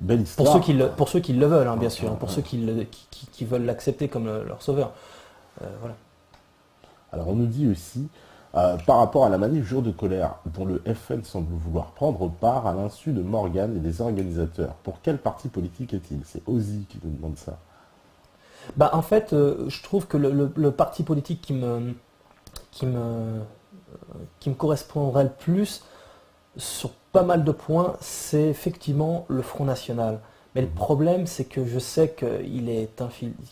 belle histoire. Pour ceux qui le veulent, hein, bien sûr, hein, pour ceux qui veulent l'accepter comme leur sauveur. Voilà. Alors on nous dit aussi, par rapport à la manif Jour de colère, dont le FN semble vouloir prendre part à l'insu de Morgan et des organisateurs, pour quel parti politique est-il? C'est Ozzy qui nous demande ça. Bah, en fait, je trouve que le parti politique qui me correspondrait le plus, sur pas mal de points, c'est effectivement le Front National. Mais le problème, c'est que je sais qu'il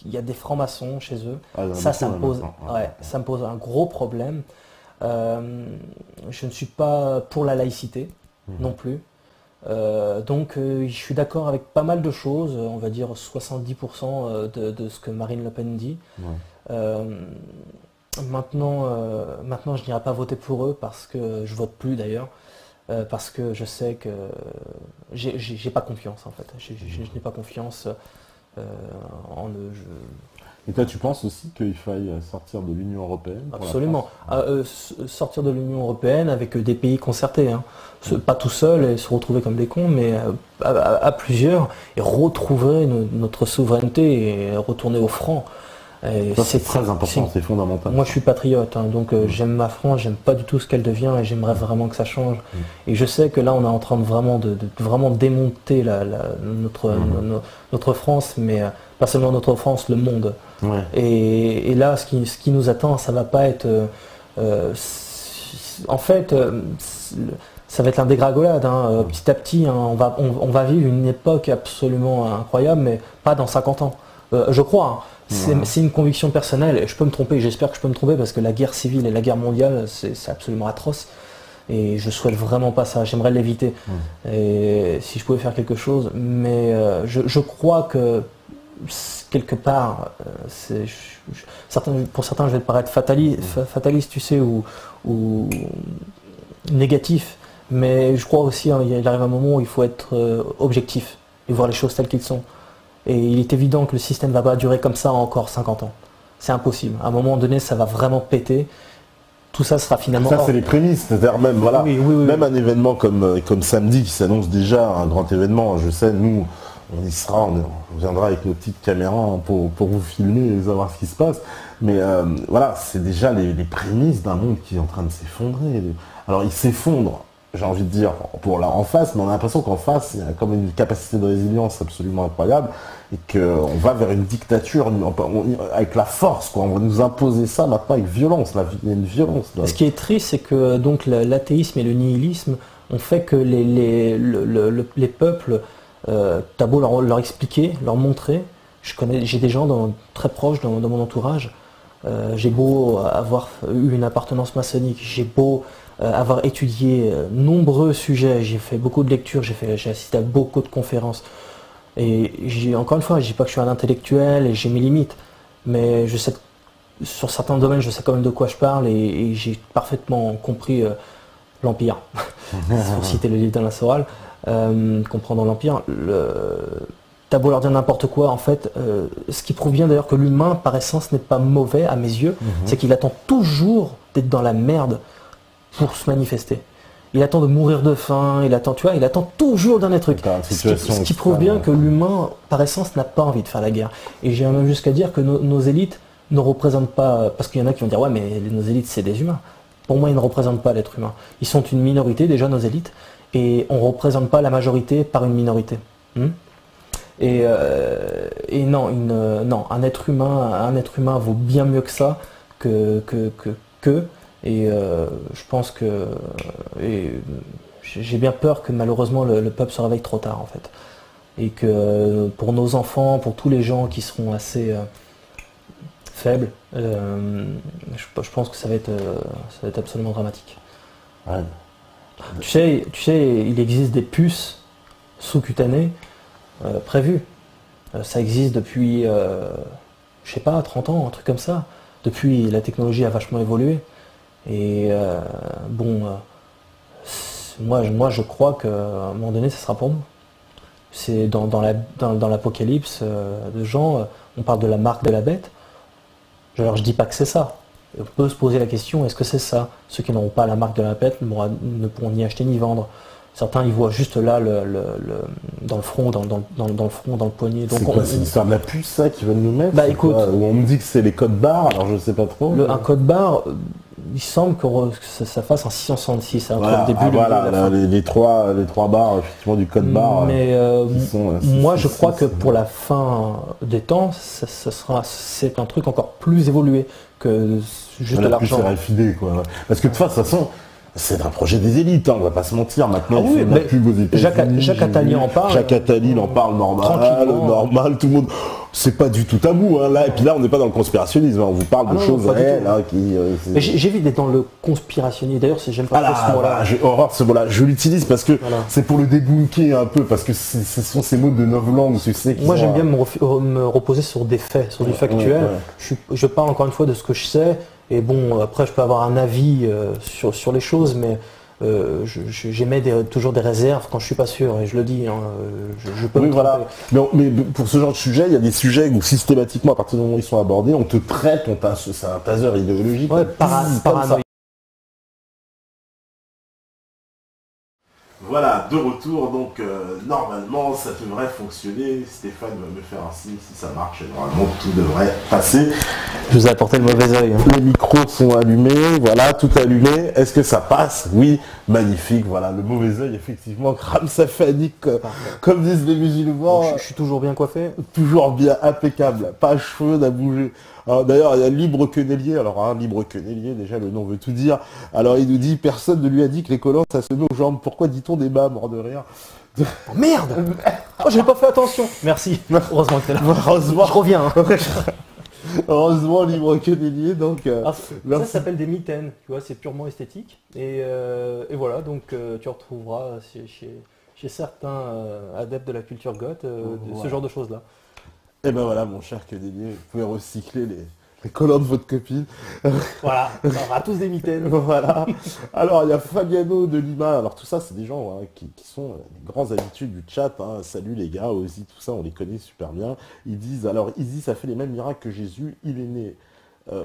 y a des francs-maçons chez eux. Ça me pose un gros problème. Je ne suis pas pour la laïcité non plus. Donc je suis d'accord avec pas mal de choses, on va dire 70% de ce que Marine Le Pen dit. Maintenant, je n'irai pas voter pour eux parce que je vote plus d'ailleurs. Parce que je sais que j'ai pas confiance en fait. Je n'ai pas confiance en eux. Et toi, tu penses aussi qu'il faille sortir de l'Union européenne? Absolument. Sortir de l'Union européenne avec des pays concertés. Hein. Pas tout seul et se retrouver comme des cons, mais à plusieurs, et retrouver notre souveraineté et retourner au franc. Ça, c'est très important, c'est fondamental. Moi, je suis patriote, hein, donc j'aime ma France, j'aime pas du tout ce qu'elle devient et j'aimerais vraiment que ça change. Et je sais que là, on est en train de vraiment démonter notre France, mais pas seulement notre France, le monde. Ouais. Et là, ce qui nous attend, ça va pas être... en fait, ça va être un dégringolade. Hein, petit à petit, hein, on va vivre une époque absolument incroyable, mais pas dans 50 ans. Je crois. Hein. C'est une conviction personnelle, je peux me tromper, j'espère que je peux me tromper parce que la guerre civile et la guerre mondiale, c'est absolument atroce et je souhaite vraiment pas ça, j'aimerais l'éviter et si je pouvais faire quelque chose, mais je crois que quelque part, pour certains je vais paraître fataliste, tu sais, ou négatif, mais je crois aussi il arrive un moment où il faut être objectif et voir les choses telles qu'elles sont. Et il est évident que le système ne va pas durer comme ça encore 50 ans. C'est impossible. À un moment donné, ça va vraiment péter. Tout ça sera finalement... Ça, c'est les prémices. C'est-à-dire même, voilà, même un événement comme samedi qui s'annonce déjà, un grand événement. Je sais, nous, on y sera, on viendra avec nos petites caméras pour vous filmer et savoir ce qui se passe. Mais voilà, c'est déjà les prémices d'un monde qui est en train de s'effondrer. Alors, il s'effondre. J'ai envie de dire, pour là en face, mais on a l'impression qu'en face, il y a comme une capacité de résilience absolument incroyable et qu'on va vers une dictature avec la force, quoi. On va nous imposer ça maintenant avec violence, il y a une violence. Là. Ce qui est triste, c'est que donc l'athéisme et le nihilisme ont fait que les peuples, t'as beau leur expliquer, leur montrer, j'ai des gens très proches dans mon entourage, j'ai beau avoir eu une appartenance maçonnique, j'ai beau avoir étudié nombreux sujets, j'ai fait beaucoup de lectures, j'ai assisté à beaucoup de conférences. Et encore une fois, je dis pas que je suis un intellectuel et j'ai mes limites, mais je sais, sur certains domaines, je sais quand même de quoi je parle et j'ai parfaitement compris l'Empire. Pour citer le livre d'Alain Soral, comprendre l'Empire. T'as beau leur dire n'importe quoi, en fait, ce qui prouve bien d'ailleurs que l'humain, par essence, n'est pas mauvais à mes yeux, c'est qu'il attend toujours d'être dans la merde pour se manifester. Il attend de mourir de faim, il attend toujours d'un truc. Ce qui prouve bien que l'humain, par essence, n'a pas envie de faire la guerre. Et j'ai même jusqu'à dire que nos élites ne représentent pas, parce qu'il y en a qui vont dire ouais mais nos élites c'est des humains. Pour moi ils ne représentent pas l'être humain. Ils sont une minorité déjà nos élites, et on ne représente pas la majorité par une minorité. Et non, un être humain vaut bien mieux que ça, et je pense que j'ai bien peur que malheureusement le peuple se réveille trop tard en fait. Et que pour nos enfants, pour tous les gens qui seront assez faibles, je pense que ça va être absolument dramatique. Ouais. Tu sais, il existe des puces sous-cutanées prévues. Ça existe depuis, je sais pas, 30 ans, un truc comme ça. Depuis, la technologie a vachement évolué. Et moi je crois qu'à un moment donné, ça sera pour nous. C'est dans l'apocalypse de Jean, on parle de la marque de la bête. Alors je dis pas que c'est ça. On peut se poser la question, est-ce que c'est ça? Ceux qui n'auront pas la marque de la bête ne pourront ni acheter ni vendre. Certains ils voient juste là dans le front, dans le front, dans le poignet. C'est quoi, c'est l'histoire de la puce ça qu'ils veulent nous mettre? Bah écoute, où on me dit que c'est les codes barres, alors je sais pas trop. Un code barre, il semble que ça fasse un 666 entre voilà, le début et la fin. Les trois barres effectivement du code barre. Mais moi je crois que pour la fin des temps, c'est un truc encore plus évolué que juste l'argent. C'est RFID quoi. Parce que de toute façon, c'est un projet des élites, hein, on va pas se mentir. Maintenant, il fait de la pub aux États-Unis. Jacques Attali en parle. Jacques Attali en parle normal, tout le monde. C'est pas du tout tabou, hein, là. Et puis là, on n'est pas dans le conspirationnisme, hein, on vous parle de choses réelles. Hein, mais j'évite d'être dans le conspirationnisme. D'ailleurs, j'aime pas trop ce mot-là. Horreur ce mot-là. Je l'utilise parce que c'est pour le débunker un peu, parce que ce sont ces mots de novlangue, tu sais. Moi, j'aime bien me reposer sur des faits, sur du factuel. Je parle encore une fois de ce que je sais. Et bon, après, je peux avoir un avis sur les choses, mais j'émets toujours des réserves quand je suis pas sûr, et je le dis. Hein, je peux me voilà. Mais pour ce genre de sujet, il y a des sujets où systématiquement, à partir du moment où ils sont abordés, on te traite, c'est un taser idéologique. Ouais, paranoïa. Voilà, de retour, donc normalement ça devrait fonctionner. Stéphane va me faire un signe si ça marche, et normalement tout devrait passer. Je vous ai apporté le mauvais œil. Les micros sont allumés, voilà, tout allumé. Est-ce que ça passe? Oui, magnifique, voilà, le mauvais œil effectivement crame sa fanique, comme disent les musulmans. Donc, je suis toujours bien coiffé. Toujours bien, impeccable, pas un cheveu n'a bougé. D'ailleurs, il y a Libre Quenelier. Alors, Libre Quenelier, déjà, le nom veut tout dire. Alors, il nous dit, personne ne lui a dit que les collants, ça se met aux jambes. Pourquoi dit-on débat, mort de rire? Oh, merde. Oh, j'ai pas fait attention. Merci. Heureusement que t'es là. Heureusement. Je reviens. Hein. Heureusement, Libre Quenelier, donc... ça s'appelle des mitaines, tu vois, c'est purement esthétique. Et voilà, donc tu retrouveras chez certains adeptes de la culture goth ce genre de choses-là. Et ben voilà, mon cher Quenelier, vous pouvez recycler les collants de votre copine. Voilà, on aura tous des mitaines. Voilà. Alors, il y a Fabiano de Lima. Alors, tout ça, c'est des gens qui sont les grands habitudes du chat. Hein. Salut les gars, aussi, tout ça, on les connaît super bien. Ils disent, alors, Isis a fait les mêmes miracles que Jésus. Il est né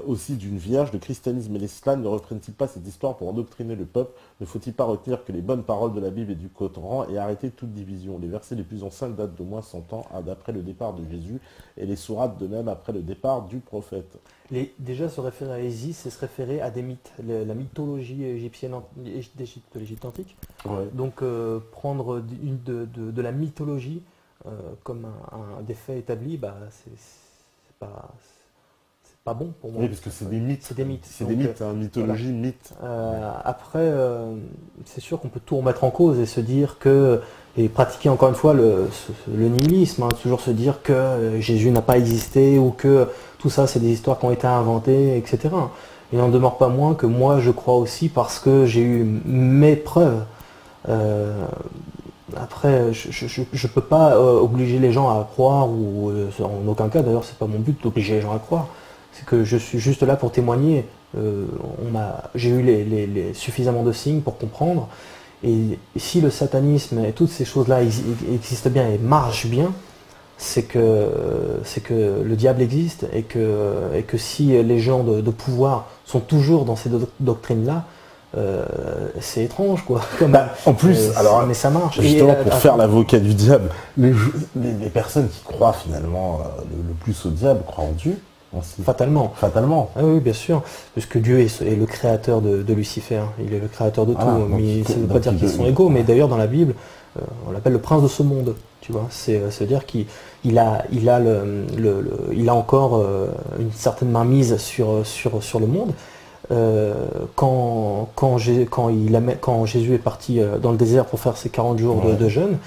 aussi d'une vierge. Le christianisme et l'islam ne reprennent-ils pas cette histoire pour endoctriner le peuple? Ne faut-il pas retenir que les bonnes paroles de la Bible et du Coran et arrêter toute division? Les versets les plus anciens datent d'au moins 100 ans d'après le départ de Jésus et les sourates de même après le départ du prophète. Déjà, se référer à Isis, c'est se référer à des mythes, la mythologie égyptienne d'Égypte, de l'Égypte antique. Ouais. Donc, prendre de la mythologie comme des faits établis, c'est pas bon pour moi. Oui, parce que c'est des mythes. C'est des mythes. C'est des mythes, mythologie, voilà. mythe. Après, c'est sûr qu'on peut tout remettre en cause et se dire que, et pratiquer encore une fois le nihilisme, hein, toujours se dire que Jésus n'a pas existé ou que tout ça c'est des histoires qui ont été inventées, etc. Il n'en demeure pas moins que moi je crois aussi parce que j'ai eu mes preuves. Après, je ne peux pas obliger les gens à croire, ou en aucun cas d'ailleurs c'est pas mon but d'obliger les gens à croire. C'est que je suis juste là pour témoigner. J'ai eu suffisamment de signes pour comprendre. Et si le satanisme et toutes ces choses-là existent bien et marchent bien, c'est que le diable existe et que si les gens de pouvoir sont toujours dans ces doctrines-là, c'est étrange quoi. En plus, mais ça marche. Justement, pour faire l'avocat du diable, les personnes qui croient finalement le plus au diable croient en Dieu. Fatalement. Ah oui, bien sûr. Parce que Dieu est le créateur de Lucifer. Il est le créateur de tout. Mais ça ne veut pas dire qu'ils sont égaux. Mais d'ailleurs, dans la Bible, on l'appelle le prince de ce monde. Tu vois, c'est-à-dire qu'il a encore une certaine mainmise sur le monde. Quand Jésus est parti dans le désert pour faire ses 40 jours de jeûne,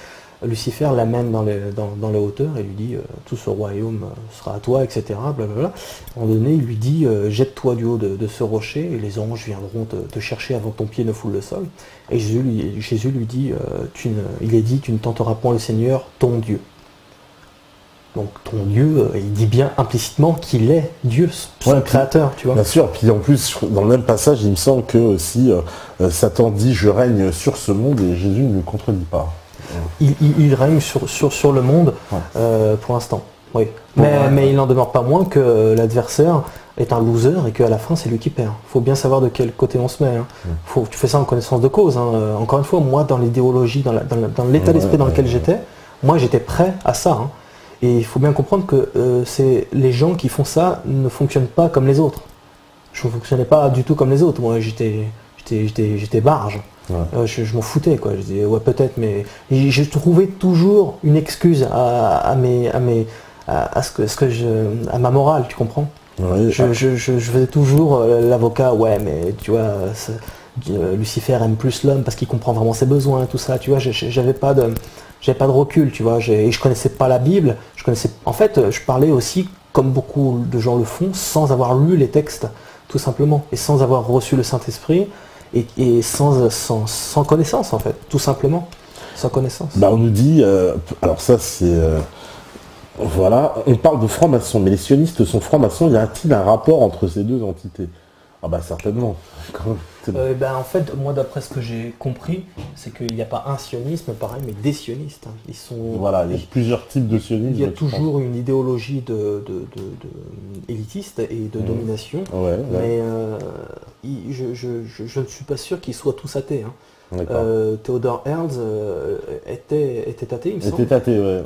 Lucifer l'amène dans les hauteurs et lui dit tout ce royaume sera à toi, etc. Blablabla. À un moment donné, il lui dit jette-toi du haut de ce rocher et les anges viendront te chercher avant que ton pied ne foule le sol. Et Jésus lui dit il est dit tu ne tenteras point le Seigneur ton Dieu. Donc ton Dieu, il dit bien implicitement qu'il est Dieu, son créateur, tu vois. Bien sûr, puis en plus, dans le même passage, il me semble que aussi Satan dit je règne sur ce monde et Jésus ne le contredit pas. Il règne sur le monde pour l'instant, oui. Mais il n'en demeure pas moins que l'adversaire est un loser et qu'à la fin c'est lui qui perd. Il faut bien savoir de quel côté on se met. Hein. Tu fais ça en connaissance de cause. Hein. Encore une fois, moi dans l'idéologie, dans l'état d'esprit dans lequel j'étais, moi j'étais prêt à ça. Hein. Et il faut bien comprendre que c'est les gens qui font ça ne fonctionnent pas comme les autres. Je ne fonctionnais pas du tout comme les autres. Moi j'étais barge. Ouais. Je m'en foutais quoi. Je disais ouais peut-être, mais je trouvais toujours une excuse à ma morale, tu comprends. Oui, je faisais toujours l'avocat, ouais mais tu vois, Lucifer aime plus l'homme parce qu'il comprend vraiment ses besoins, tout ça, tu vois, j'avais pas de recul, tu vois, et je connaissais pas la Bible, en fait, je parlais aussi, comme beaucoup de gens le font, sans avoir lu les textes, tout simplement, et sans avoir reçu le Saint-Esprit, et sans connaissance, en fait, tout simplement, sans connaissance. Bah, on nous dit, alors ça c'est... Voilà, on parle de francs-maçons, mais les sionistes sont francs-maçons, y a-t-il un rapport entre ces deux entités? Ah bah certainement. En fait, moi d'après ce que j'ai compris, c'est qu'il n'y a pas un sionisme pareil, mais des sionistes. Hein. Ils sont. Voilà, il y a plusieurs types de sionisme. Il y a toujours une idéologie de élitiste et de domination. Ouais, mais je ne suis pas sûr qu'ils soient tous athées. Hein. Theodor Herzl était athée, il me semble. Était athée, ouais.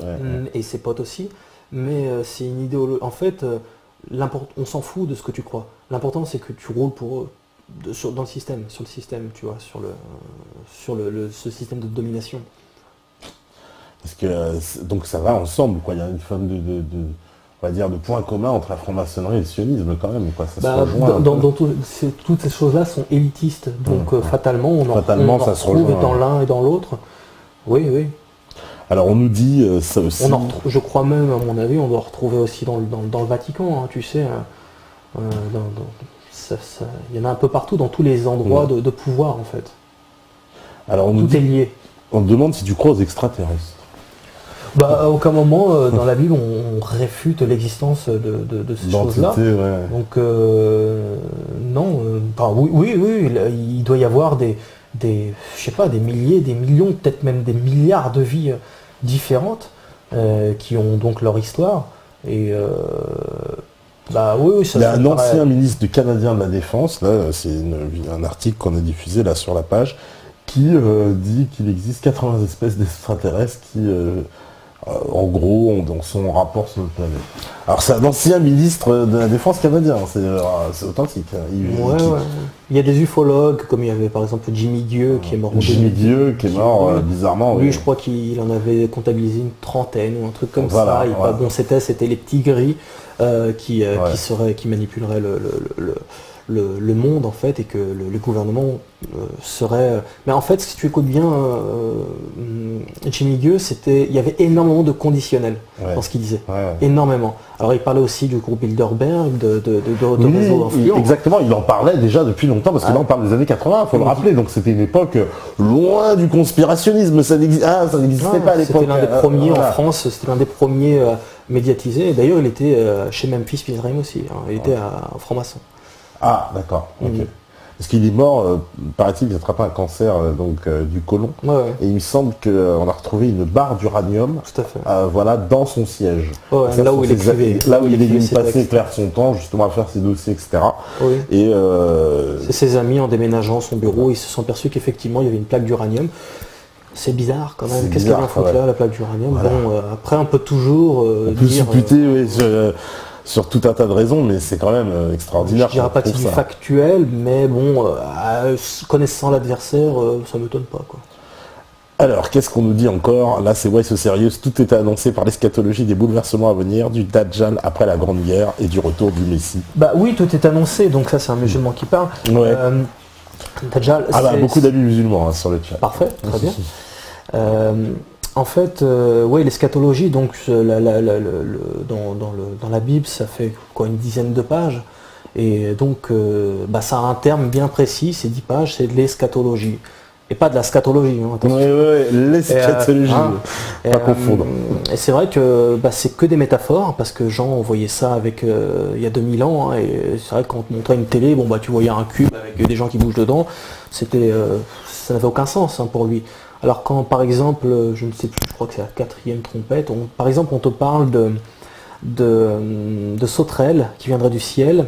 Et ses potes aussi. Mais c'est une idéologie. En fait, on s'en fout de ce que tu crois. L'important, c'est que tu roules dans le système, sur le système, tu vois, ce système de domination. Parce que donc ça va ensemble, quoi. Il y a une forme on va dire, de point commun entre la franc-maçonnerie et le sionisme quand même, quoi. Ça se rejoint toutes ces choses-là sont élitistes, donc fatalement on en retrouve dans l'un et dans l'autre. Oui, oui. Alors on nous dit ça aussi. Je crois même, à mon avis, on doit retrouver aussi dans le Vatican, hein, tu sais. Il y en a un peu partout, dans tous les endroits de pouvoir, en fait. Alors tout est lié. On te demande si tu crois aux extraterrestres. À aucun moment dans la Bible on réfute l'existence de ces choses-là. Ouais. Donc non, oui, il doit y avoir des milliers, des millions, peut-être même des milliards de vies différentes qui ont donc leur histoire. Et oui, ça. Il y a un ancien ministre du Canadien de la Défense, là, c'est un article qu'on a diffusé là sur la page, qui dit qu'il existe 80 espèces d'extraterrestres qui en gros, ont dans son rapport sur notre planète. Alors c'est un ancien ministre de la Défense canadien, c'est authentique. Il y a des ufologues, comme il y avait par exemple Jimmy Dieu qui est mort. Jimmy Dieu qui est mort bizarrement. Lui, je crois qu'il en avait comptabilisé une trentaine ou un truc comme ça. Bon, c'était les petits gris qui manipuleraient le monde en fait, et que le gouvernement serait. Mais en fait, si tu écoutes bien Jimmy Dieu, il y avait énormément de conditionnels dans ce qu'il disait, énormément. Alors il parlait aussi du groupe Bilderberg, de réseaux influents. Exactement, il en parlait déjà depuis longtemps, parce que là on parle des années 80, il faut le rappeler, donc c'était une époque loin du conspirationnisme, ça n'existait pas à l'époque. C'était l'un des premiers en France, c'était l'un des premiers médiatisés, et d'ailleurs il était chez Memphis Pilgrim aussi, hein. Il était à franc-maçon. Ah, d'accord. Okay. Parce qu'il est mort, paraît-il, il a attrapé un cancer du côlon. Et il me semble qu'on a retrouvé une barre d'uranium dans son siège. Là où il écrivait. Là où il est venu passer clair son temps, justement à faire ses dossiers, etc. Et c'est ses amis, en déménageant son bureau, ils se sont aperçus qu'effectivement il y avait une plaque d'uranium. C'est bizarre quand même. Qu'est-ce qu'elle vient foutre là, la plaque d'uranium? Bon, après on peut toujours dire... sur tout un tas de raisons, mais c'est quand même extraordinaire. Je dirais pas que c'est du factuel, mais bon, connaissant l'adversaire, ça m'étonne pas, quoi. Alors, qu'est-ce qu'on nous dit encore? Là, c'est Weiss Sérieux. Tout est annoncé par l'eschatologie des bouleversements à venir, du Dajjal après la Grande Guerre et du retour du Messie. Oui, tout est annoncé, donc ça, c'est un musulman qui parle. Ouais. Dajjal, beaucoup d'amis musulmans sur le chat. Parfait, très bien. En fait, l'eschatologie, donc dans la Bible, ça fait une dizaine de pages, et donc ça a un terme bien précis, c'est 10 pages, c'est de l'eschatologie, et pas de la scatologie. Hein, l'eschatologie, pas confondre. Et c'est vrai que c'est que des métaphores, parce que Jean voyait ça avec il y a 2000 ans, hein, et c'est vrai que quand on montrait une télé, tu voyais un cube avec des gens qui bougent dedans, ça n'avait aucun sens, hein, pour lui. Alors quand par exemple, je ne sais plus, je crois que c'est la 4e trompette, par exemple on te parle de sauterelles qui viendraient du ciel,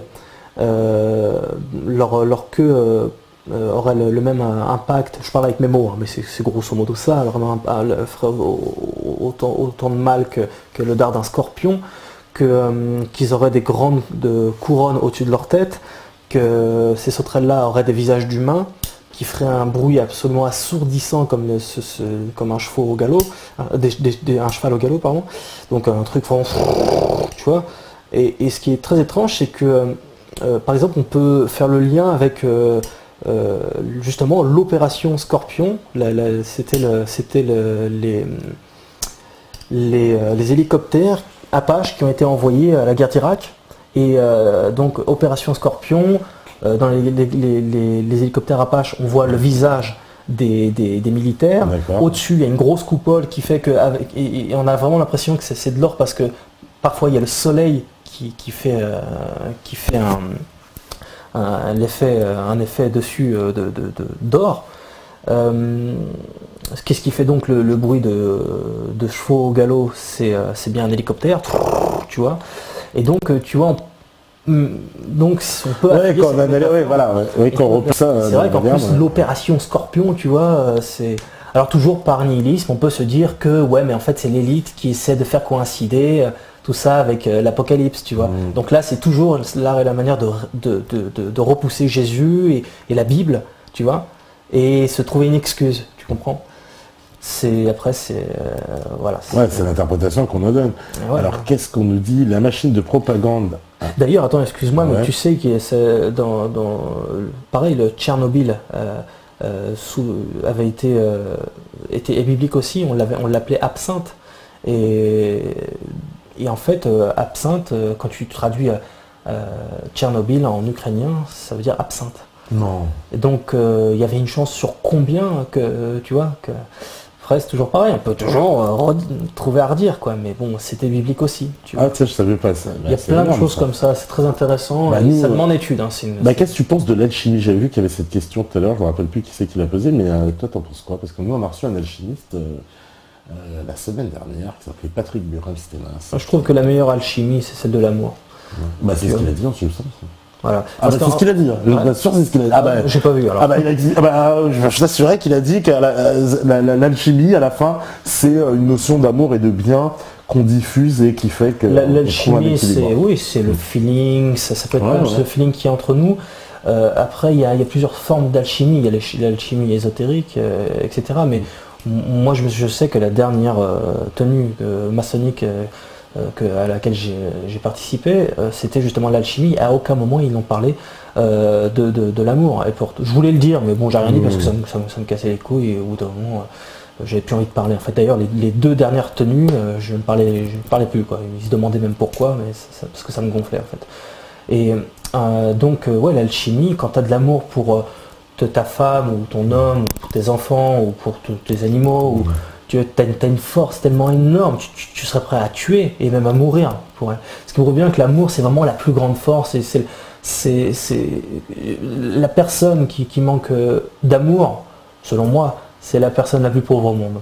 leur queue aurait le même impact, je parle avec mes mots, hein, mais c'est grosso modo ça, vraiment ferait autant de mal que le dard d'un scorpion, qu'ils auraient des grandes couronnes au-dessus de leur tête, que ces sauterelles-là auraient des visages d'humains, qui feraient un bruit absolument assourdissant comme un cheval au galop, un cheval au galop, pardon. Donc un truc vraiment, tu vois. Et ce qui est très étrange, c'est que, par exemple, on peut faire le lien avec justement l'opération Scorpion. C'était les hélicoptères Apache qui ont été envoyés à la guerre d'Irak. Et donc opération Scorpion. Dans les hélicoptères Apache, on voit le visage des militaires. Au-dessus, il y a une grosse coupole qui fait que, et on a vraiment l'impression que c'est de l'or parce que parfois il y a le soleil qui fait un effet dessus d'or. Qu'est-ce qui fait donc le bruit de chevaux au galop? C'est bien un hélicoptère, tu vois. Et donc, tu vois, donc on peut c'est vrai qu'en plus l'opération Scorpion, tu vois, c'est alors toujours par nihilisme, on peut se dire que ouais, mais en fait c'est l'élite qui essaie de faire coïncider tout ça avec l'apocalypse, tu vois. Donc là c'est toujours l'art et la manière de repousser Jésus et la Bible, tu vois, et se trouver une excuse, tu comprends. Voilà. C'est l'interprétation qu'on nous donne. Ouais, alors qu'est-ce qu'on nous dit? La machine de propagande. D'ailleurs, attends, excuse-moi, mais tu sais que c'est pareil, le Tchernobyl avait été biblique aussi. On l'appelait absinthe. Et en fait, absinthe, quand tu traduis Tchernobyl en ukrainien, ça veut dire absinthe. Non. Et donc, il y avait une chance sur combien que tu vois que. Après, c'est toujours pareil, on peut toujours trouver à redire, quoi. Mais bon, c'était biblique aussi. Tu vois. Ah, tu sais, je savais pas ça. Il y a plein de choses comme ça, c'est très intéressant. Ça demande étude. Hein, qu'est-ce que tu penses de l'alchimie? J'avais vu qu'il y avait cette question tout à l'heure, je ne me rappelle plus qui c'est qui l'a posée, mais toi, t'en penses quoi? Parce que nous, on a reçu un alchimiste la semaine dernière qui s'appelait Patrick Burin-Stémas. Je trouve que la meilleure alchimie, c'est celle de l'amour. Ouais. C'est ce qu'il a dit, tu le sens. Voilà. C'est ce qu'il a dit. Je suis sûr, c'est ce qu'il a dit. J'ai pas vu alors. Il a dit, je t'assurais qu'il a dit que l'alchimie, à la fin, c'est une notion d'amour et de bien qu'on diffuse et qui fait que. L'alchimie, c'est le feeling, ça peut être même ce feeling qui est entre nous. Après, il y a plusieurs formes d'alchimie. Il y a l'alchimie ésotérique, etc. Mais moi, je sais que la dernière tenue maçonnique à laquelle j'ai participé, c'était justement l'alchimie. À aucun moment ils n'ont parlé de l'amour. Je voulais le dire, mais bon, j'ai rien dit parce que ça me cassait les couilles et au bout d'un moment, j'avais plus envie de parler. En fait, d'ailleurs, les deux dernières tenues, je ne parlais plus, quoi. Ils se demandaient même pourquoi, mais parce que ça me gonflait en fait. Et donc, l'alchimie, quand tu as de l'amour pour ta femme ou ton homme, ou pour tes enfants ou pour tes animaux, ou tu as une force tellement énorme, tu serais prêt à tuer et même à mourir pour elle. Ce qui prouve bien que l'amour, c'est vraiment la plus grande force. Et c'est la personne qui manque d'amour, selon moi, c'est la personne la plus pauvre au monde.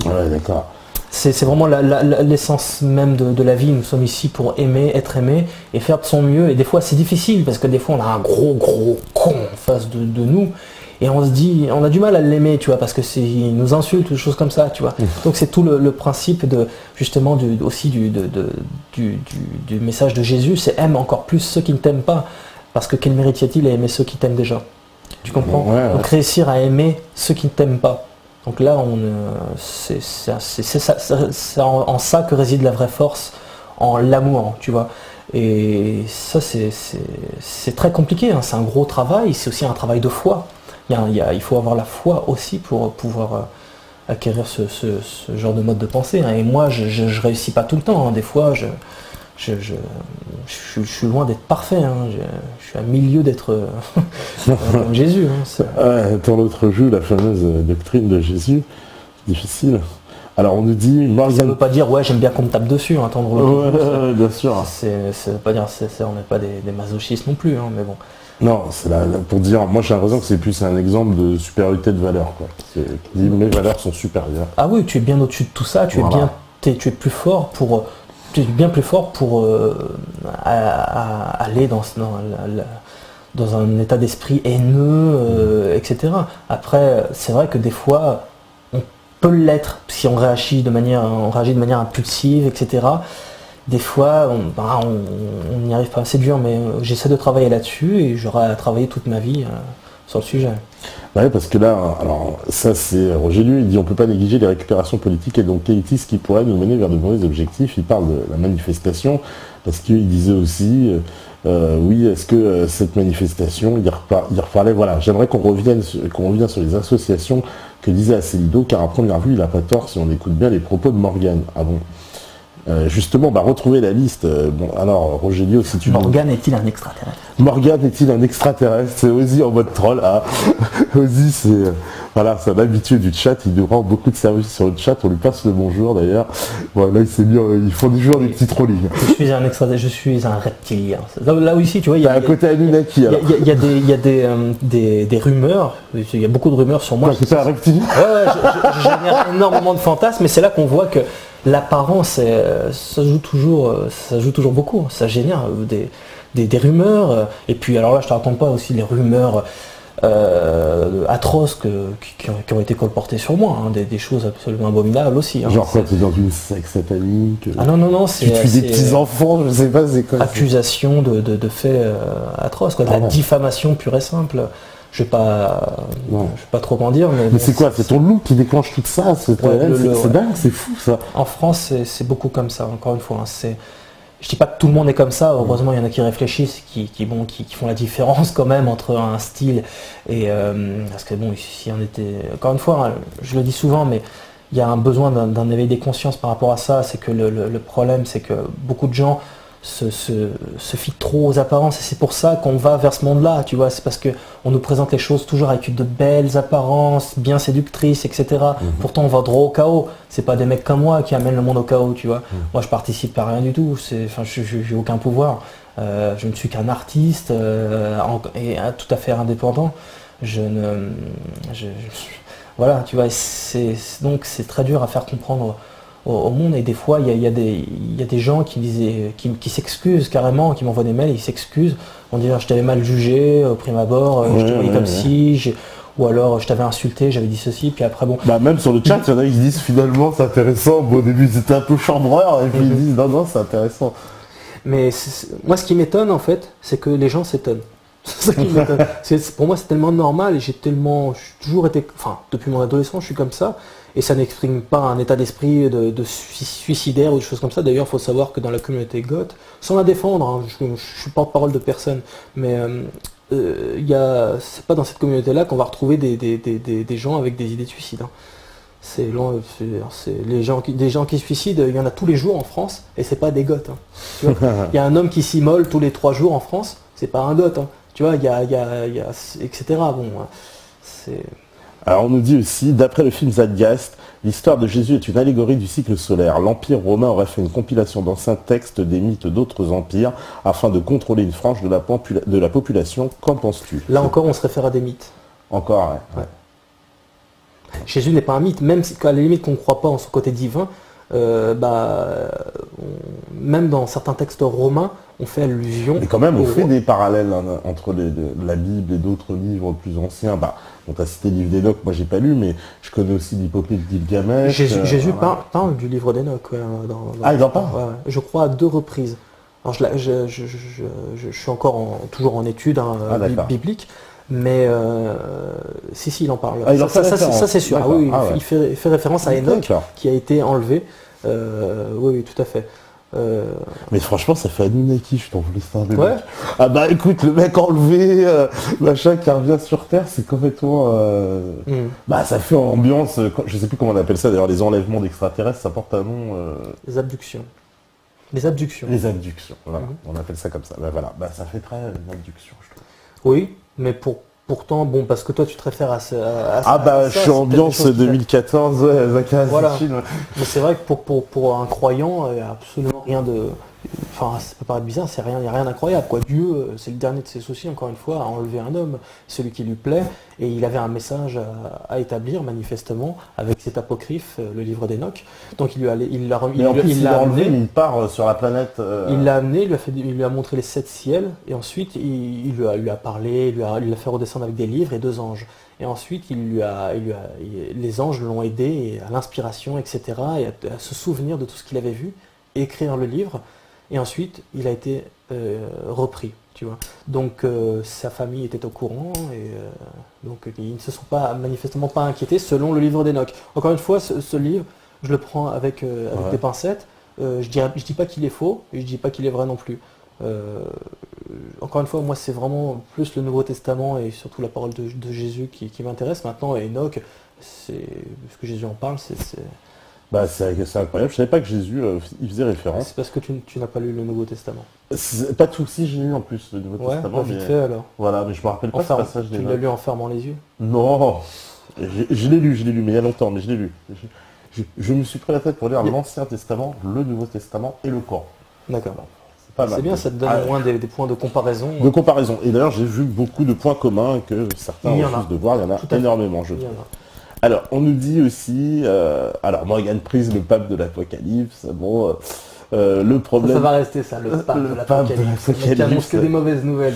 Ouais, d'accord. C'est vraiment l'essence même de la vie. Nous sommes ici pour aimer, être aimé et faire de son mieux. Et des fois, c'est difficile parce que des fois, on a un gros con en face de nous. Et on se dit, on a du mal à l'aimer, tu vois, parce que il nous insulte, des choses comme ça, tu vois. Donc c'est tout le principe de justement du message de Jésus, c'est aime encore plus ceux qui ne t'aiment pas, parce que quel mérite y a-t-il à aimer ceux qui t'aiment déjà? Tu comprends? Donc réussir à aimer ceux qui ne t'aiment pas. Donc là, c'est en ça que réside la vraie force, en l'amour, tu vois. Et ça, c'est très compliqué, hein. C'est un gros travail, c'est aussi un travail de foi. Il faut avoir la foi aussi pour pouvoir acquérir ce genre de mode de pensée. Hein. Et moi, je réussis pas tout le temps. Hein. Des fois, je suis loin d'être parfait. Hein. Je suis à milieu d'être comme Jésus. Hein. Dans l'autre jeu, la fameuse doctrine de Jésus, difficile. Alors on nous dit... Ça ne veut pas dire, j'aime bien qu'on me tape dessus. Hein, bien sûr. Ça veut pas dire, on n'est pas des masochistes non plus. Hein, mais bon. Non, c'est pour dire, moi j'ai l'impression que c'est plus un exemple de supériorité de valeur, quoi. Mes valeurs sont supérieures. Ah oui, tu es bien au-dessus de tout ça, tu es plus fort pour bien plus fort pour aller dans un état d'esprit haineux, etc. Après, c'est vrai que des fois, on peut l'être si on réagit de manière impulsive, etc. Des fois, on n'y arrive pas, c'est dur, mais j'essaie de travailler là-dessus et j'aurai à travailler toute ma vie sur le sujet. Ouais, parce que là, alors ça c'est Roger Liu, il dit on peut pas négliger les récupérations politiques et donc élitistes qui pourraient nous mener vers de mauvais objectifs. Il parle de la manifestation, parce qu'il disait aussi, oui, est-ce que cette manifestation, il reparlait, voilà, j'aimerais qu'on revienne sur les associations que disait Asselineau, car à première vue, il n'a pas tort si on écoute bien les propos de Morgane. Ah bon. Justement, retrouver la liste. Bon, alors, Roger Liu, si tu veux... Morgane est-il un extraterrestre? Morgane est-il un extraterrestre? C'est Ozzy en mode troll. Ah. Ozzy, c'est un habitué du chat. Il nous rend beaucoup de services sur le chat. On lui passe le bonjour d'ailleurs. Bon, là, il s'est mis, ils font toujours des petits trollings. Je suis un extraterrestre, je suis un reptilien. Là aussi, tu vois, il y a un côté Anunnaki. Il y a des rumeurs. Il y a beaucoup de rumeurs sur moi. C'est un reptilien. Ouais, je génère énormément de fantasmes, mais c'est là qu'on voit que l'apparence, ça joue toujours beaucoup. Ça génère des rumeurs. Et puis alors là, je te raconte pas aussi les rumeurs atroces qui ont été colportées sur moi, hein, des choses absolument abominables aussi. Hein. Genre quoi, t'es dans une secte satanique? Ah non, c'est... Tu tues des petits-enfants, je sais pas, c'est quoi? Accusation de faits atroces, quoi, de la diffamation pure et simple. Je vais pas trop en dire, mais c'est quoi? C'est ton look qui déclenche tout ça? C'est dingue, c'est fou ça. En France, c'est beaucoup comme ça. Encore une fois, je dis pas que tout le monde est comme ça. Heureusement, il y en a qui réfléchissent, qui font la différence quand même entre un style et parce que bon, si on était, encore une fois, je le dis souvent, mais il y a un besoin d'un éveil des consciences par rapport à ça. C'est que le problème, c'est que beaucoup de gens se fient trop aux apparences et c'est pour ça qu'on va vers ce monde-là, tu vois, c'est parce qu'on nous présente les choses toujours avec de belles apparences, bien séductrices, etc. Pourtant on va droit au chaos, c'est pas des mecs comme moi qui amènent le monde au chaos, tu vois. Moi je participe à rien du tout, j'ai aucun pouvoir, je ne suis qu'un artiste et tout à fait indépendant, voilà, tu vois, donc c'est très dur à faire comprendre au monde et des fois il y a des gens qui s'excusent carrément, qui m'envoient des mails, ils s'excusent, on dit je t'avais mal jugé au prime abord, je te voyais comme si, ou alors je t'avais insulté, j'avais dit ceci, puis après bon. Même sur le chat, il y en a qui disent finalement c'est intéressant, bon, au début c'était un peu chambreur et puis ils disent non c'est intéressant. Mais moi ce qui m'étonne en fait, c'est que les gens s'étonnent. C'est ça qui m'étonne. Pour moi c'est tellement normal et j'ai toujours été, depuis mon adolescence je suis comme ça. Et ça n'exprime pas un état d'esprit de suicidaire ou de choses comme ça. D'ailleurs, il faut savoir que dans la communauté goth, sans la défendre, hein, je ne suis pas porte-parole de personne, mais c'est pas dans cette communauté-là qu'on va retrouver des gens avec des idées de suicide. Hein. C'est des gens qui se suicident, il y en a tous les jours en France, et c'est pas des goths. Hein. Tu vois, il y a un homme qui s'immole tous les 3 jours en France, c'est pas un goth. Hein. Tu vois, il y a etc. Bon, c'est... Alors on nous dit aussi, d'après le film Zeitgeist, l'histoire de Jésus est une allégorie du cycle solaire. L'Empire romain aurait fait une compilation d'anciens textes des mythes d'autres empires afin de contrôler une frange de la population. Qu'en penses-tu? Là encore, on se réfère à des mythes. Encore, ouais. Jésus n'est pas un mythe, même si à la limite qu'on ne croit pas en son côté divin, même dans certains textes romains, on fait allusion. Mais quand même, on fait des parallèles entre la Bible et d'autres livres plus anciens. On t'a cité le livre d'Enoch, moi j'ai pas lu, mais je connais aussi l'Épopée de Gilgamesh. Jésus parle du livre d'Enoch. Il en parle. Je crois à 2 reprises. Alors, je suis encore toujours en études bibliques, mais si il en parle. Ça c'est sûr. Il fait référence à Enoch qui a été enlevé. Oui, tout à fait. Mais franchement ça fait Anunnaki, je t'en voulais ça. Écoute, le mec enlevé, machin qui revient sur Terre, c'est complètement... ça fait ambiance, je sais plus comment on appelle ça d'ailleurs, les enlèvements d'extraterrestres, ça porte un nom... Les abductions. Les abductions, voilà, on appelle ça comme ça. Ça fait très une abduction, je trouve. Oui, mais pourtant, parce que toi tu te réfères à ça. Je suis ambiance 2014, voilà. Mais c'est vrai que pour un croyant, il n'y a absolument rien Enfin, ça peut paraître bizarre, il n'y a rien d'incroyable, quoi. Dieu, c'est le dernier de ses soucis, encore une fois, a enlevé un homme, celui qui lui plaît, et il avait un message à établir, manifestement, avec cet apocryphe, le livre d'Enoch. Donc il l'a enlevé, mais il part sur la planète. Il l'a amené, il lui a montré les 7 ciels, et ensuite il lui a parlé, il l'a fait redescendre avec des livres et 2 anges. Et ensuite les anges l'ont aidé à l'inspiration, etc., et à se souvenir de tout ce qu'il avait vu, et écrire le livre. Et ensuite, il a été repris, tu vois. Donc sa famille était au courant et donc ils ne se sont manifestement pas inquiétés selon le livre d'Enoch. Encore une fois, ce livre, je le prends avec des pincettes. Je dis pas qu'il est faux et je dis pas qu'il est vrai non plus. Encore une fois, moi c'est vraiment plus le Nouveau Testament et surtout la parole de Jésus qui m'intéresse. Maintenant, Enoch, ce que Jésus en parle, c'est incroyable. Je savais pas que Jésus il faisait référence. C'est parce que tu n'as pas lu le Nouveau Testament. Pas tout, si j'ai lu en plus le Nouveau Testament. Vite fait alors. Voilà, mais je me rappelle pas ce passage. Tu l'as lu en fermant les yeux? Non, je l'ai lu, mais il y a longtemps, mais je l'ai lu. Je me suis pris la tête pour lire l'Ancien Testament, le Nouveau Testament et le Coran. D'accord. C'est bien, ça te donne au moins des points de comparaison. De comparaison. Et d'ailleurs, j'ai vu beaucoup de points communs que certains refusent de voir. Il y en a énormément, je trouve. Alors, on nous dit aussi, Morgan Prise, le pape de l'Apocalypse, bon, le problème... Ça va rester ça, le pape de l'Apocalypse. Il annonce que des mauvaises nouvelles.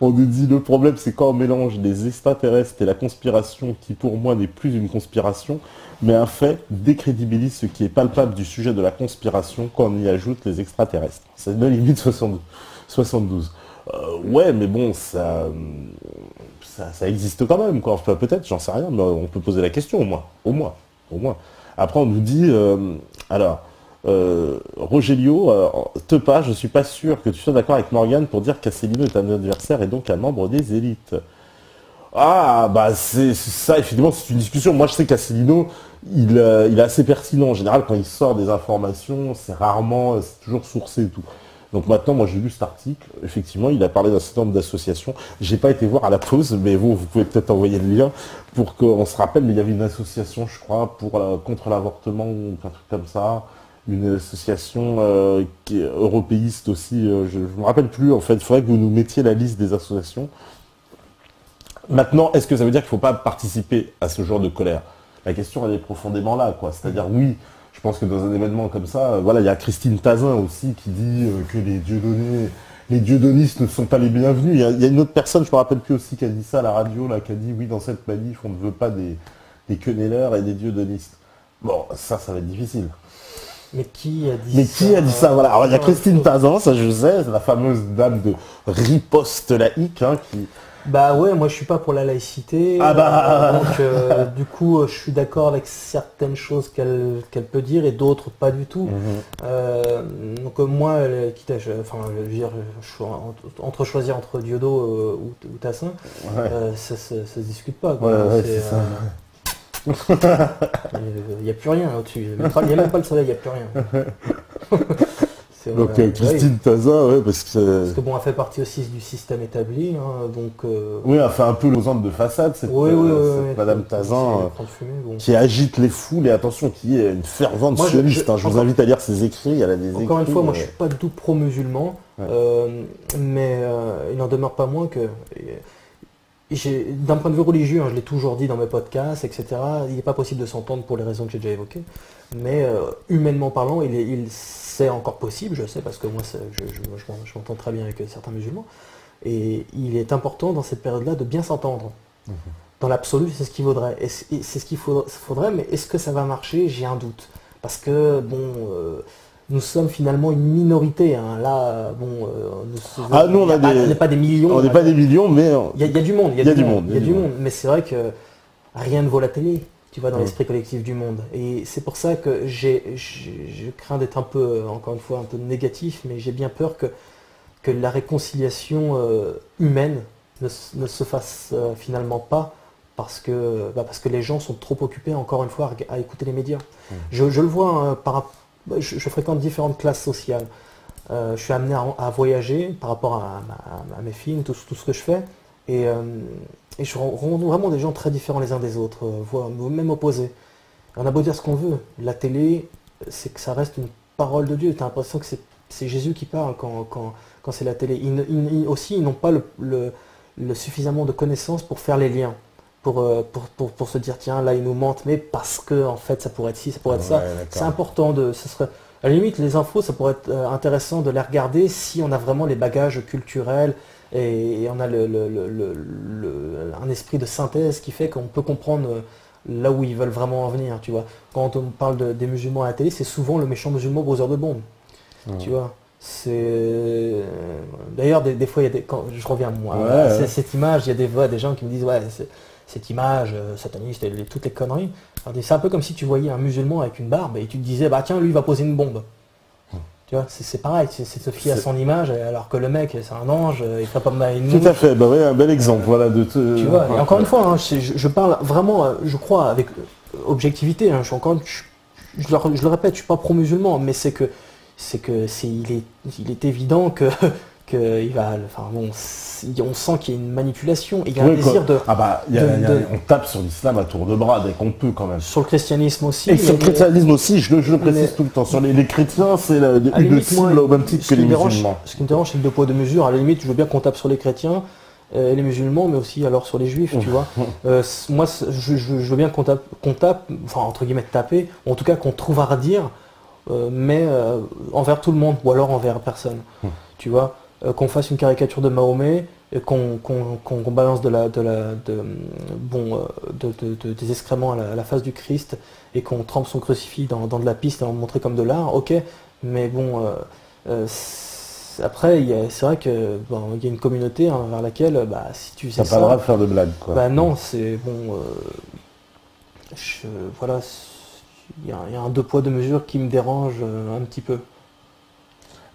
On nous dit, le problème, c'est quand on mélange les extraterrestres et la conspiration, qui pour moi n'est plus une conspiration, mais un fait décrédibilise ce qui est palpable du sujet de la conspiration quand on y ajoute les extraterrestres. C'est de limite 72. Ouais, mais bon, ça existe quand même, quoi. Enfin, peut-être, j'en sais rien, mais on peut poser la question, au moins. Après, on nous dit, Rogelio, Tepa, je suis pas sûr que tu sois d'accord avec Morgan pour dire qu'Asselineau est un adversaire et donc un membre des élites. Ah, bah, c'est ça, effectivement, c'est une discussion. Moi, je sais qu'Asselineau, il est assez pertinent. En général, quand il sort des informations, c'est toujours sourcé et tout. Donc maintenant, moi j'ai lu cet article, effectivement, il a parlé d'un certain nombre d'associations. J'ai pas été voir à la pause, mais vous pouvez peut-être envoyer le lien pour qu'on se rappelle, mais il y avait une association, je crois, contre l'avortement ou un truc comme ça. Une association qui est européiste aussi, je ne me rappelle plus, en fait, il faudrait que vous nous mettiez la liste des associations. Maintenant, est-ce que ça veut dire qu'il ne faut pas participer à ce genre de colère? La question, elle est profondément là, quoi. C'est-à-dire, oui, je pense que dans un événement comme ça, il y a Christine Tazin aussi qui dit que les dieudonnistes ne sont pas les bienvenus. Il y a une autre personne, je ne me rappelle plus aussi, qui a dit ça à la radio, là, qui a dit, oui, dans cette manif, on ne veut pas des quenelleurs et des dieudonnistes. Bon, ça va être difficile. Mais qui a dit ça? Voilà. Alors, il y a Christine Tazan, ça je sais, c'est la fameuse dame de riposte laïque, qui... Bah ouais, moi je suis pas pour la laïcité. Donc du coup je suis d'accord avec certaines choses qu'elle peut dire et d'autres pas du tout. Donc moi, quitte à, je suis entre choisir entre Diodo ou Tassin, ça se discute pas. C'est ça. Il n'y a plus rien au-dessus. Il n'y a même pas le soleil, il n'y a plus rien. Donc Christine Tazin, parce que bon, elle fait partie aussi du système établi, donc... Oui, elle fait un peu l'osante de façade, cette Madame Tazin, qui agite les foules, et attention, qui est une fervente sioniste. Je vous invite à lire ses écrits, elle a des écrits... Encore une fois, moi je suis pas du tout pro-musulman, mais il n'en demeure pas moins que... D'un point de vue religieux, je l'ai toujours dit dans mes podcasts, etc., il n'est pas possible de s'entendre pour les raisons que j'ai déjà évoquées, mais humainement parlant, c'est encore possible, je sais, parce que moi je m'entends très bien avec certains musulmans, et il est important dans cette période-là de bien s'entendre. Dans l'absolu, c'est ce qu'il vaudrait, c'est ce qu'il faudrait, mais est-ce que ça va marcher? J'ai un doute, parce que nous sommes finalement une minorité. Là, nous, on n'est pas des millions. On n'est pas des millions, mais il y a du monde. Il y a du monde. Mais c'est vrai que rien ne vaut la télé, tu vois, dans l'esprit collectif du monde. Et c'est pour ça que je crains d'être un peu, encore une fois, un peu négatif, mais j'ai bien peur que la réconciliation humaine ne se fasse finalement pas. Parce que les gens sont trop occupés, encore une fois, à écouter les médias. Je le vois je fréquente différentes classes sociales. Je suis amené à voyager par rapport à mes films, tout ce que je fais. Et je rencontre vraiment des gens très différents les uns des autres, voire même opposés. On a beau dire ce qu'on veut, la télé, c'est que ça reste une parole de Dieu. Tu as l'impression que c'est Jésus qui parle quand c'est la télé. Ils n'ont pas le suffisamment de connaissances pour faire les liens. Pour se dire tiens là ils nous mentent mais parce que en fait ça pourrait être ci, ça pourrait être ça. C'est important à la limite les infos ça pourrait être intéressant de les regarder si on a vraiment les bagages culturels et on a un esprit de synthèse qui fait qu'on peut comprendre là où ils veulent vraiment en venir, tu vois. Quand on parle des musulmans à la télé, c'est souvent le méchant musulman poseur de bombes. Tu vois. D'ailleurs des fois quand je reviens moi cette image, il y a des gens qui me disent ouais cette image sataniste et toutes les conneries. C'est un peu comme si tu voyais un musulman avec une barbe et tu te disais bah tiens lui il va poser une bombe. Tu vois, c'est pareil, c'est se fier à son image alors que le mec c'est un ange, il ferait pas mal. Tout à fait, bah ouais, un bel exemple voilà de tu vois, et encore une fois hein, je parle vraiment je crois avec objectivité hein, je le répète, je suis pas pro-musulman mais il est évident que il va, enfin bon, on sent qu'il y a une manipulation, il y a un désir de... on tape sur l'islam à tour de bras dès qu'on peut quand même. Sur le christianisme aussi. Et sur le christianisme aussi, je le précise tout le temps. Sur les chrétiens, c'est une cible au même titre que les musulmans. Ce qui me dérange, c'est le deux poids deux mesures. À la limite, je veux bien qu'on tape sur les chrétiens, les musulmans, mais aussi alors sur les juifs, tu vois. Moi, je veux bien qu'on tape, enfin entre guillemets taper, ou en tout cas qu'on trouve à redire, mais envers tout le monde, ou alors envers personne, tu vois. Qu'on fasse une caricature de Mahomet, qu'on balance des excréments à la face du Christ et qu'on trempe son crucifix dans de la piste et en montrer comme de l'art, ok, mais bon, après, c'est vrai que il y a une communauté vers laquelle, si tu sais ça... T'as pas le droit de faire de blagues, quoi. Bah non, c'est bon, voilà, il y a un deux poids deux mesures qui me dérange un petit peu.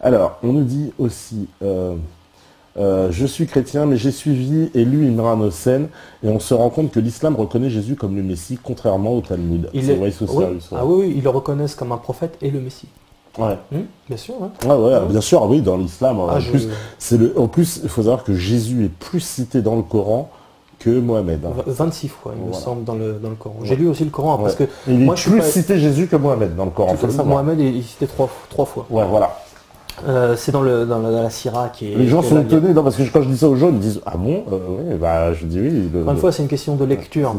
Alors, on nous dit aussi, je suis chrétien, mais j'ai suivi et lu Imran Hossein, et on se rend compte que l'islam reconnaît Jésus comme le Messie, contrairement au Talmud. Ah oui, ils le reconnaissent comme un prophète et le Messie. Ouais. Bien sûr. Hein. Bien sûr, oui, dans l'islam. En plus, il faut savoir que Jésus est plus cité dans le Coran que Mohamed. 26 fois, il me semble, dans le Coran. J'ai lu aussi le Coran, parce que moi, je suis plus cité Jésus que Mohamed dans le Coran. Mohamed est cité trois fois. Ouais, voilà. C'est dans la Sira qui est... Les gens sont étonnés, parce que quand je dis ça aux gens, ils me disent « Ah bon oui, je dis oui. » Une fois, c'est une question de lecture.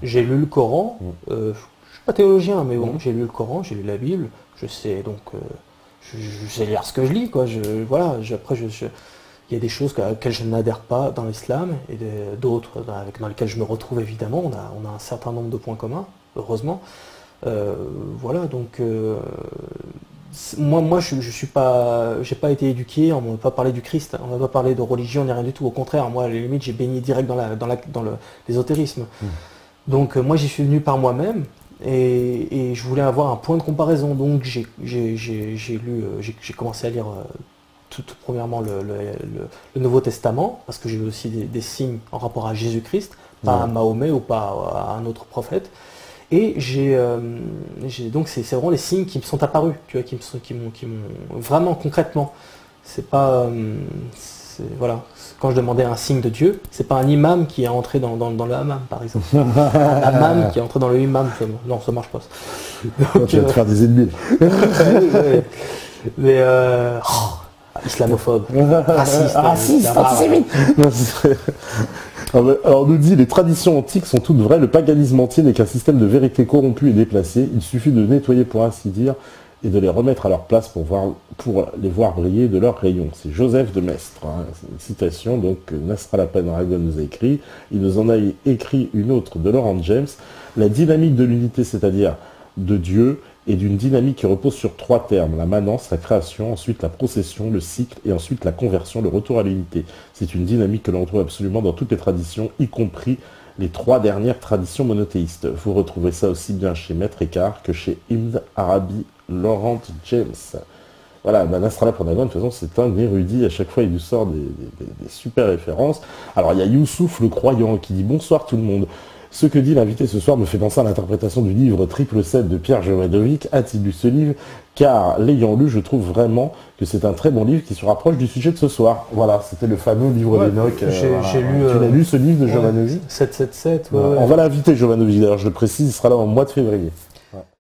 J'ai lu le Coran, je ne suis pas théologien, mais bon, j'ai lu le Coran, j'ai lu la Bible, je sais donc... je sais lire ce que je lis, quoi. Après, il y a des choses auxquelles je n'adhère pas dans l'islam, et d'autres dans lesquelles je me retrouve évidemment. On a un certain nombre de points communs, heureusement. Voilà, donc... Moi, je suis pas, j'ai pas été éduqué, on m'a pas parlé du Christ, on m'a pas parlé de religion ni rien du tout. Au contraire, moi, à la limite, j'ai baigné direct dans l'ésotérisme. Donc, moi, j'y suis venu par moi-même et je voulais avoir un point de comparaison. Donc, j'ai commencé à lire tout premièrement le Nouveau Testament parce que j'ai eu aussi des signes en rapport à Jésus-Christ, pas à Mahomet ou pas à un autre prophète. Et donc c'est vraiment les signes qui me sont apparus, tu vois, qui m'ont vraiment concrètement. C'est pas, voilà. Quand je demandais un signe de Dieu, c'est pas un imam qui est entré dans le hammam, par exemple. Un hammam qui est entré dans le imam, non, ça marche pas. Donc, tu vas te faire des ennemis. Mais islamophobe, raciste, antisémite. Alors on nous dit, les traditions antiques sont toutes vraies, le paganisme entier n'est qu'un système de vérité corrompu et déplacé, il suffit de nettoyer pour ainsi dire, et de les remettre à leur place pour les voir briller de leurs rayons. C'est Joseph de Maistre, c'est une citation, donc Nasrallah Pendragon nous a écrit, il nous en a écrit une autre de Laurent James, la dynamique de l'unité, c'est-à-dire de Dieu, et d'une dynamique qui repose sur trois termes, la manence, la création, ensuite la procession, le cycle, et ensuite la conversion, le retour à l'unité. C'est une dynamique que l'on retrouve absolument dans toutes les traditions, y compris les trois dernières traditions monothéistes. Vous retrouvez ça aussi bien chez Maître Eckhart que chez Ibn Arabi, Laurent James. Voilà, Nasrallah Pendragon, de toute façon, c'est un érudit, à chaque fois il nous sort des super références. Alors il y a Youssouf le croyant qui dit « Bonsoir tout le monde ». Ce que dit l'invité ce soir me fait penser à l'interprétation du livre 777 de Pierre Jovanovic. A-t-il lu ce livre? Car, l'ayant lu, je trouve vraiment que c'est un très bon livre qui se rapproche du sujet de ce soir. Voilà, c'était le fameux livre d'Enoch. J'ai lu... Tu l'as lu ce livre de Jovanovic? 777, On va l'inviter, Jovanovic, d'ailleurs je le précise, il sera là en mois de février.